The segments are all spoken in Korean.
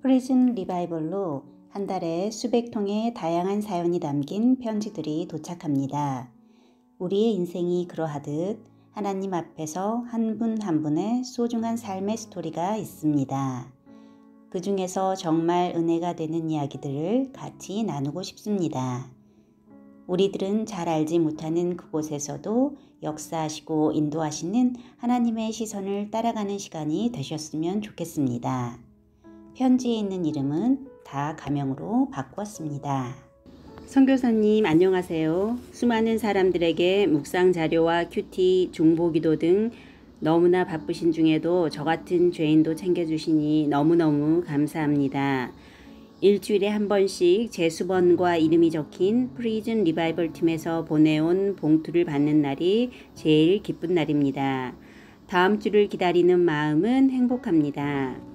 프리즌 리바이벌로 한 달에 수백 통의 다양한 사연이 담긴 편지들이 도착합니다. 우리의 인생이 그러하듯 하나님 앞에서 한 분 한 분의 소중한 삶의 스토리가 있습니다. 그 중에서 정말 은혜가 되는 이야기들을 같이 나누고 싶습니다. 우리들은 잘 알지 못하는 그곳에서도 역사하시고 인도하시는 하나님의 시선을 따라가는 시간이 되셨으면 좋겠습니다. 편지에 있는 이름은 다 가명으로 바꾸었습니다. 선교사님 안녕하세요. 수많은 사람들에게 묵상 자료와 큐티, 중보기도 등 너무나 바쁘신 중에도 저 같은 죄인도 챙겨주시니 너무너무 감사합니다. 일주일에 한 번씩 제 수번과 이름이 적힌 프리즌 리바이벌 팀에서 보내온 봉투를 받는 날이 제일 기쁜 날입니다. 다음 주를 기다리는 마음은 행복합니다.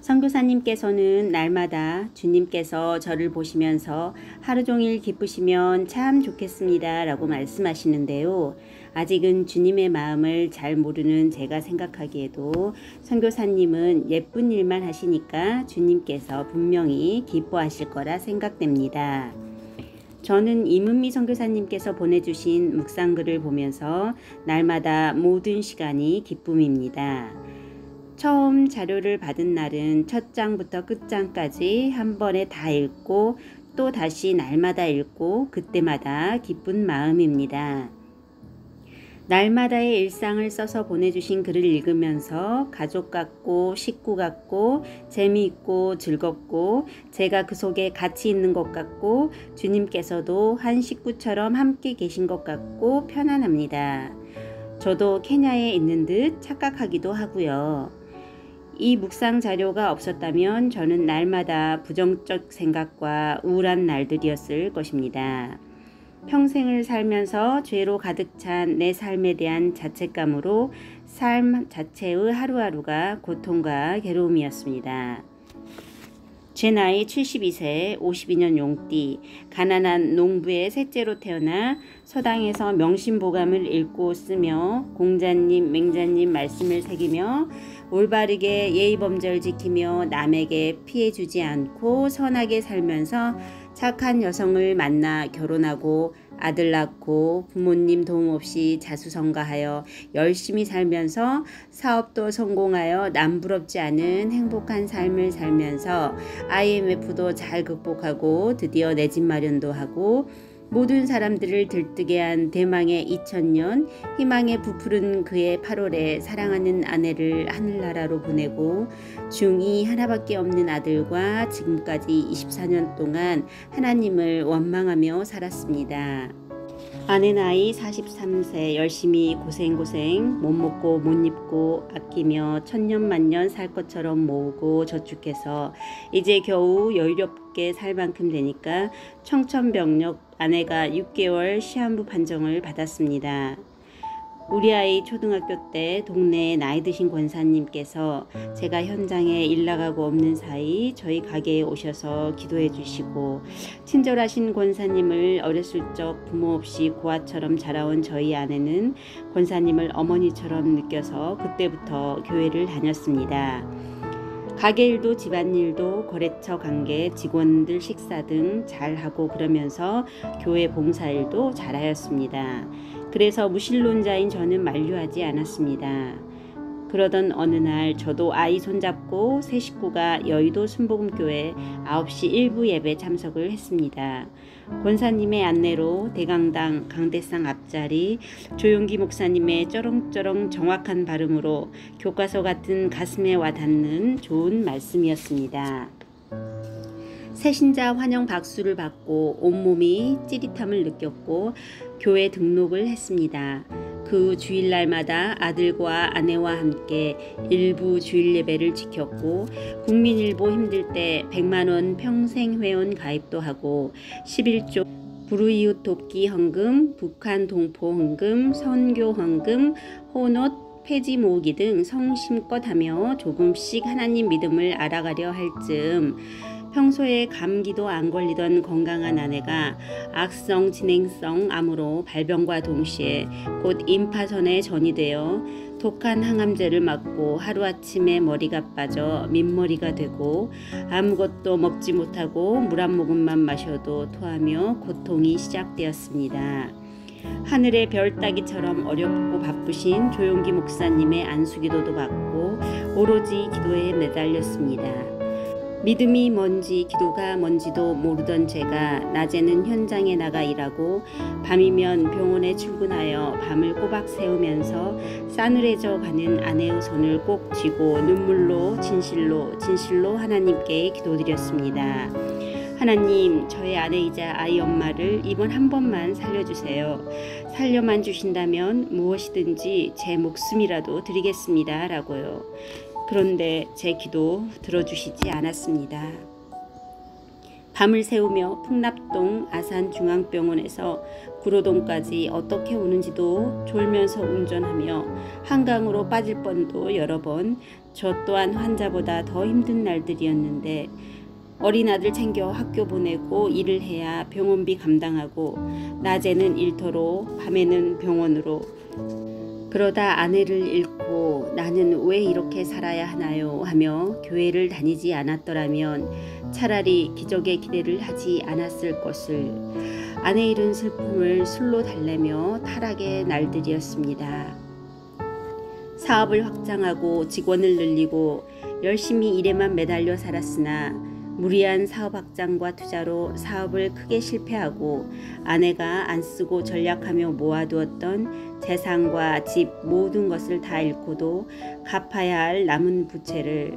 선교사님께서는 날마다 주님께서 저를 보시면서 하루 종일 기쁘시면 참 좋겠습니다 라고 말씀하시는데요. 아직은 주님의 마음을 잘 모르는 제가 생각하기에도 선교사님은 예쁜 일만 하시니까 주님께서 분명히 기뻐하실 거라 생각됩니다. 저는 이문미 선교사님께서 보내주신 묵상글을 보면서 날마다 모든 시간이 기쁨입니다. 처음 자료를 받은 날은 첫 장부터 끝장까지 한 번에 다 읽고 또 다시 날마다 읽고 그때마다 기쁜 마음입니다. 날마다의 일상을 써서 보내주신 글을 읽으면서 가족 같고 식구 같고 재미있고 즐겁고 제가 그 속에 같이 있는 것 같고 주님께서도 한 식구처럼 함께 계신 것 같고 편안합니다. 저도 케냐에 있는 듯 착각하기도 하고요. 이 묵상 자료가 없었다면 저는 날마다 부정적 생각과 우울한 날들이었을 것입니다. 평생을 살면서 죄로 가득 찬 내 삶에 대한 자책감으로 삶 자체의 하루하루가 고통과 괴로움이었습니다. 제 나이 72세 52년 용띠 가난한 농부의 셋째로 태어나 서당에서 명심보감을 읽고 쓰며 공자님 맹자님 말씀을 새기며 올바르게 예의범절 지키며 남에게 피해주지 않고 선하게 살면서 착한 여성을 만나 결혼하고 아들 낳고 부모님 도움 없이 자수성가하여 열심히 살면서 사업도 성공하여 남부럽지 않은 행복한 삶을 살면서 IMF도 잘 극복하고 드디어 내 집 마련도 하고 모든 사람들을 들뜨게 한 대망의 2000년 희망에 부푸른 그의 8월에 사랑하는 아내를 하늘나라로 보내고 중2 하나밖에 없는 아들과 지금까지 24년 동안 하나님을 원망하며 살았습니다. 아내 나이 43세 열심히 고생 못 먹고 못 입고 아끼며 천년만년 살 것처럼 모으고 저축해서 이제 겨우 여유롭게 살 만큼 되니까 청천벽력 아내가 6개월 시한부 판정을 받았습니다. 우리 아이 초등학교 때 동네에 나이 드신 권사님께서 제가 현장에 일 나가고 없는 사이 저희 가게에 오셔서 기도해 주시고 친절하신 권사님을 어렸을 적 부모 없이 고아처럼 자라온 저희 아내는 권사님을 어머니처럼 느껴서 그때부터 교회를 다녔습니다. 가게 일도 집안일도 거래처 관계 직원들 식사 등 잘하고 그러면서 교회 봉사일도 잘하였습니다. 그래서 무신론자인 저는 만류하지 않았습니다. 그러던 어느 날 저도 아이 손잡고 세 식구가 여의도 순복음교회 9시 1부 예배 참석을 했습니다. 권사님의 안내로 대강당 강대상 앞자리 조용기 목사님의 쩌렁쩌렁 정확한 발음으로 교과서 같은 가슴에 와닿는 좋은 말씀이었습니다. 새신자 환영 박수를 받고 온몸이 찌릿함을 느꼈고 교회 등록을 했습니다. 그 주일날마다 아들과 아내와 함께 일부 주일 예배를 지켰고 국민일보 힘들 때 100만원 평생 회원 가입도 하고 11조 불우이웃 돕기 헌금, 북한 동포 헌금, 선교 헌금, 혼옷 폐지 모으기 등 성심껏 하며 조금씩 하나님 믿음을 알아가려 할 즈음 평소에 감기도 안 걸리던 건강한 아내가 악성 진행성 암으로 발병과 동시에 곧 임파선에 전이되어 독한 항암제를 맞고 하루아침에 머리가 빠져 민머리가 되고 아무것도 먹지 못하고 물 한 모금만 마셔도 토하며 고통이 시작되었습니다. 하늘의 별 따기처럼 어렵고 바쁘신 조용기 목사님의 안수기도도 받고 오로지 기도에 매달렸습니다. 믿음이 뭔지 기도가 뭔지도 모르던 제가 낮에는 현장에 나가 일하고 밤이면 병원에 출근하여 밤을 꼬박 새우면서 싸늘해져 가는 아내의 손을 꼭 쥐고 눈물로 진실로 하나님께 기도드렸습니다. 하나님, 저의 아내이자 아이 엄마를 이번 한 번만 살려주세요. 살려만 주신다면 무엇이든지 제 목숨이라도 드리겠습니다. 라고요. 그런데 제 기도 들어주시지 않았습니다. 밤을 새우며 풍납동 아산중앙병원에서 구로동까지 어떻게 오는지도 졸면서 운전하며 한강으로 빠질 뻔도 여러 번, 저 또한 환자보다 더 힘든 날들이었는데 어린 아들 챙겨 학교 보내고 일을 해야 병원비 감당하고 낮에는 일터로 밤에는 병원으로 그러다 아내를 잃고 나는 왜 이렇게 살아야 하나요 하며 교회를 다니지 않았더라면 차라리 기적의 기대를 하지 않았을 것을 아내 잃은 슬픔을 술로 달래며 타락의 날들이었습니다. 사업을 확장하고 직원을 늘리고 열심히 일에만 매달려 살았으나 무리한 사업 확장과 투자로 사업을 크게 실패하고 아내가 안 쓰고 전략하며 모아두었던 재산과 집 모든 것을 다 잃고도 갚아야 할 남은 부채를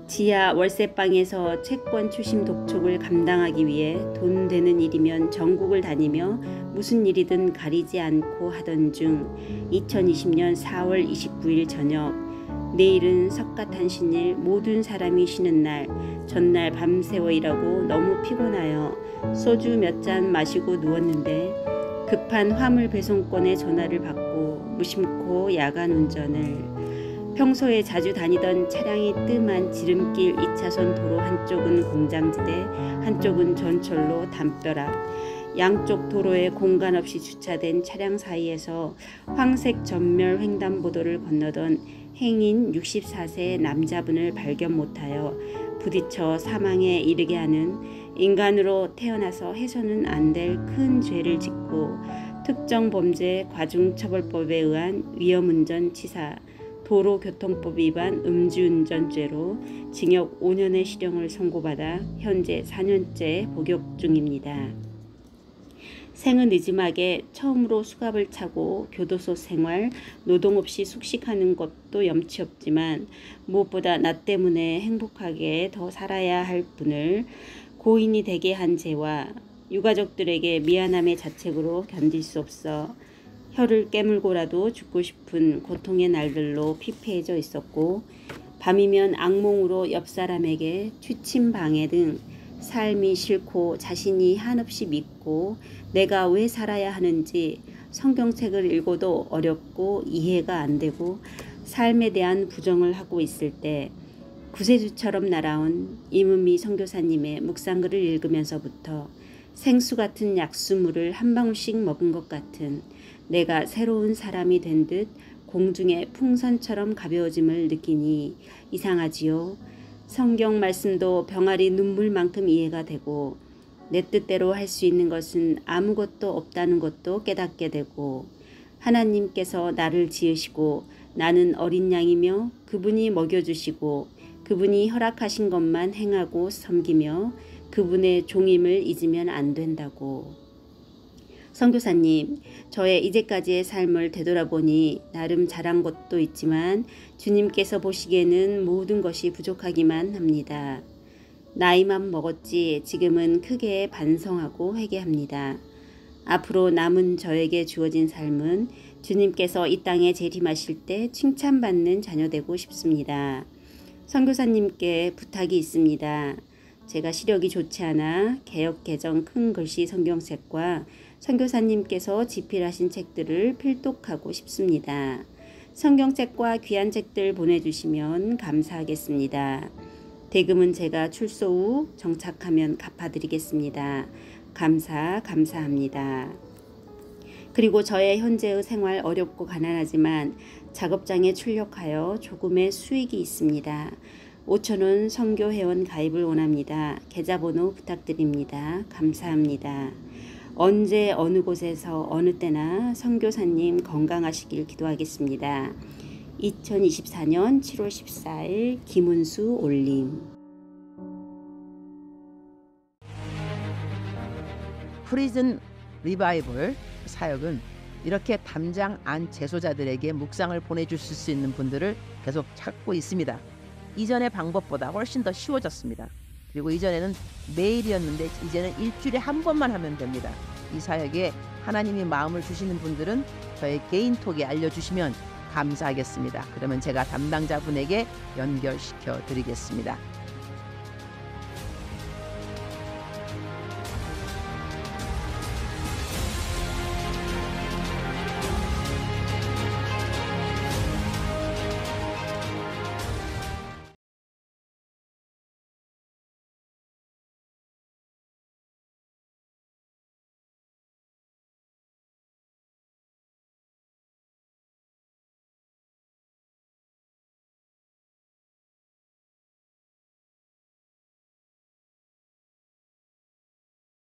지하 월세방에서 채권 추심 독촉을 감당하기 위해 돈 되는 일이면 전국을 다니며 무슨 일이든 가리지 않고 하던 중 2020년 4월 29일 저녁 내일은 석가탄신일 모든 사람이 쉬는 날 전날 밤새워 일하고 너무 피곤하여 소주 몇 잔 마시고 누웠는데 급한 화물 배송권의 전화를 받고 무심코 야간 운전을 평소에 자주 다니던 차량이 뜸한 지름길 2차선 도로 한쪽은 공장지대 한쪽은 전철로 담벼락 양쪽 도로에 공간 없이 주차된 차량 사이에서 황색 전멸 횡단보도를 건너던 행인 64세 남자분을 발견 못하여 부딪혀 사망에 이르게 하는 인간으로 태어나서 해서는 안 될 큰 죄를 짓고 특정범죄 과중처벌법에 의한 위험운전치사 도로교통법 위반 음주운전죄로 징역 5년의 실형을 선고받아 현재 4년째 복역 중입니다. 생은 늦음하게 처음으로 수갑을 차고 교도소 생활, 노동 없이 숙식하는 것도 염치 없지만 무엇보다 나 때문에 행복하게 더 살아야 할 분을 고인이 되게 한 죄와 유가족들에게 미안함의 자책으로 견딜 수 없어 혀를 깨물고라도 죽고 싶은 고통의 날들로 피폐해져 있었고 밤이면 악몽으로 옆 사람에게 취침방해 등 삶이 싫고 자신이 한없이 믿고 내가 왜 살아야 하는지 성경책을 읽어도 어렵고 이해가 안 되고 삶에 대한 부정을 하고 있을 때 구세주처럼 날아온 이문미 선교사님의 묵상글을 읽으면서부터 생수 같은 약수물을 한 방울씩 먹은 것 같은 내가 새로운 사람이 된 듯 공중의 풍선처럼 가벼워짐을 느끼니 이상하지요. 성경 말씀도 병아리 눈물만큼 이해가 되고 내 뜻대로 할 수 있는 것은 아무것도 없다는 것도 깨닫게 되고 하나님께서 나를 지으시고 나는 어린 양이며 그분이 먹여주시고 그분이 허락하신 것만 행하고 섬기며 그분의 종임을 잊으면 안 된다고. 선교사님, 저의 이제까지의 삶을 되돌아보니 나름 잘한 것도 있지만 주님께서 보시기에는 모든 것이 부족하기만 합니다. 나이만 먹었지 지금은 크게 반성하고 회개합니다. 앞으로 남은 저에게 주어진 삶은 주님께서 이 땅에 재림하실 때 칭찬받는 자녀 되고 싶습니다. 선교사님께 부탁이 있습니다. 제가 시력이 좋지 않아 개역 개정 큰 글씨 성경책과 선교사님께서 집필하신 책들을 필독하고 싶습니다. 성경책과 귀한 책들 보내주시면 감사하겠습니다. 대금은 제가 출소 후 정착하면 갚아드리겠습니다. 감사합니다. 그리고 저의 현재의 생활 어렵고 가난하지만 작업장에 출력하여 조금의 수익이 있습니다. 5,000원 선교 회원 가입을 원합니다. 계좌번호 부탁드립니다. 감사합니다. 언제 어느 곳에서 어느 때나 선교사님 건강하시길 기도하겠습니다. 2024년 7월 14일 김은수 올림. 프리즌 리바이벌 사역은 이렇게 담장 안 재소자들에게 묵상을 보내주실 수 있는 분들을 계속 찾고 있습니다. 이전의 방법보다 훨씬 더 쉬워졌습니다. 그리고 이전에는 매일이었는데 이제는 일주일에 한 번만 하면 됩니다. 이 사역에 하나님이 마음을 주시는 분들은 저의 개인톡에 알려주시면 감사하겠습니다. 그러면 제가 담당자분에게 연결시켜 드리겠습니다.